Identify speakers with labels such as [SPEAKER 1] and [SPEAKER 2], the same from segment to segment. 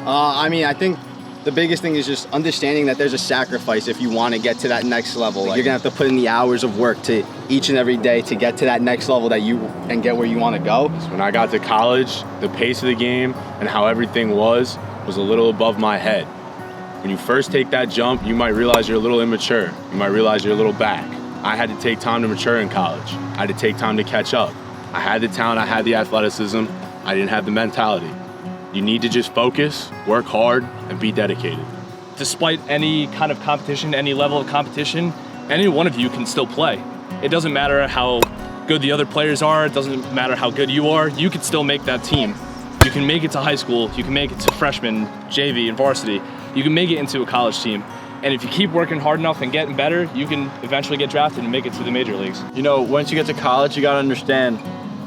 [SPEAKER 1] I mean, I think the biggest thing is just understanding that there's a sacrifice if you want to get to that next level. Like, you're going to have to put in the hours of work to each and every day to get to that next level and get where you want to go.
[SPEAKER 2] When I got to college, the pace of the game and how everything was a little above my head. When you first take that jump, you might realize you're a little immature. You might realize you're a little back. I had to take time to mature in college. I had to take time to catch up. I had the talent, I had the athleticism. I didn't have the mentality. You need to just focus, work hard, and be dedicated.
[SPEAKER 3] Despite any kind of competition, any level of competition, any one of you can still play. It doesn't matter how good the other players are. It doesn't matter how good you are. You can still make that team. You can make it to high school. You can make it to freshman, JV, and varsity. You can make it into a college team. And if you keep working hard enough and getting better, you can eventually get drafted and make it to the major leagues.
[SPEAKER 4] You know, once you get to college, you gotta understand,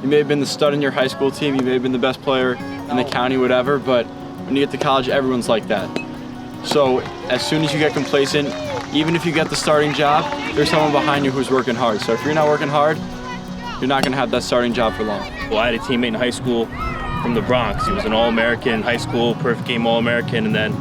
[SPEAKER 4] you may have been the stud in your high school team, you may have been the best player in the county, whatever, but when you get to college, everyone's like that. So as soon as you get complacent, even if you get the starting job, there's someone behind you who's working hard. So if you're not working hard, you're not gonna have that starting job for long.
[SPEAKER 5] Well, I had a teammate in high school from the Bronx. He was an All-American in high school, perfect game All-American, and then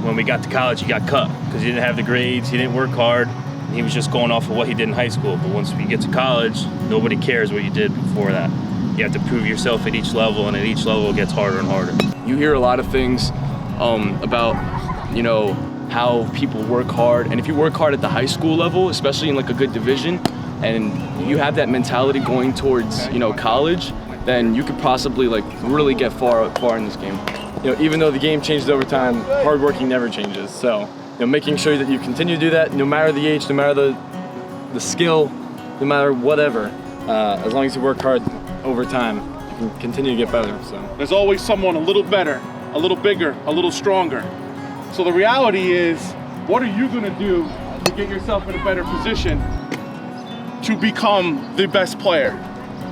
[SPEAKER 5] when we got to college, he got cut because he didn't have the grades, he didn't work hard, and he was just going off of what he did in high school. But once we get to college, nobody cares what you did before that. You have to prove yourself at each level, and at each level it gets harder and harder.
[SPEAKER 6] You hear a lot of things about, you know, how people work hard, and if you work hard at the high school level, especially in like a good division, and you have that mentality going towards, you know, college, then you could possibly like really get far in this game. You know, even though the game changes over time, hard working never changes. So, you know, making sure that you continue to do that, no matter the age, no matter the skill, no matter whatever, as long as you work hard over time, you can continue to get better. So
[SPEAKER 7] there's always someone a little better, a little bigger, a little stronger. So the reality is, what are you gonna do to get yourself in a better position to become the best player?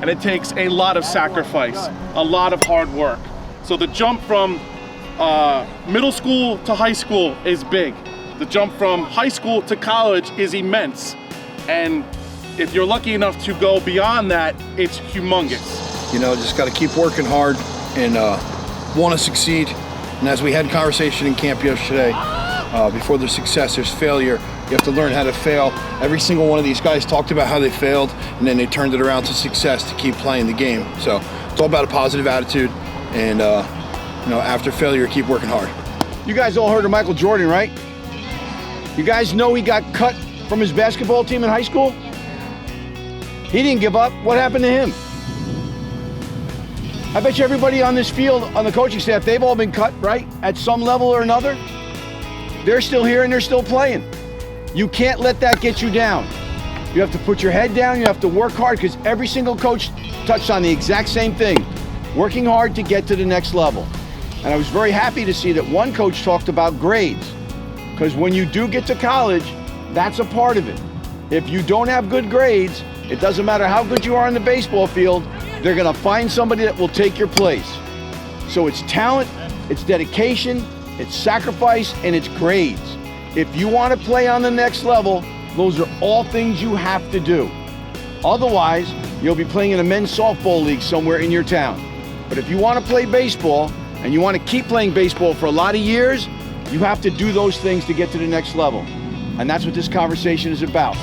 [SPEAKER 7] And it takes a lot of sacrifice, a lot of hard work. So the jump from middle school to high school is big. The jump from high school to college is immense. And if you're lucky enough to go beyond that, it's humongous.
[SPEAKER 8] You know, just got to keep working hard and want to succeed. And as we had conversation in camp yesterday, before there's success, there's failure. You have to learn how to fail. Every single one of these guys talked about how they failed, and then they turned it around to success to keep playing the game. So it's all about a positive attitude. And, you know, after failure, keep working hard.
[SPEAKER 9] You guys all heard of Michael Jordan, right? You guys know he got cut from his basketball team in high school? He didn't give up. What happened to him? I bet you everybody on this field, on the coaching staff, they've all been cut, right? At some level or another. They're still here and they're still playing. You can't let that get you down. You have to put your head down, you have to work hard, because every single coach touched on the exact same thing. Working hard to get to the next level. And I was very happy to see that one coach talked about grades, because when you do get to college, that's a part of it. If you don't have good grades, it doesn't matter how good you are on the baseball field, they're gonna find somebody that will take your place. So it's talent, it's dedication, it's sacrifice, and it's grades. If you want to play on the next level, those are all things you have to do. Otherwise, you'll be playing in a men's softball league somewhere in your town. But if you want to play baseball, and you want to keep playing baseball for a lot of years, you have to do those things to get to the next level. And that's what this conversation is about.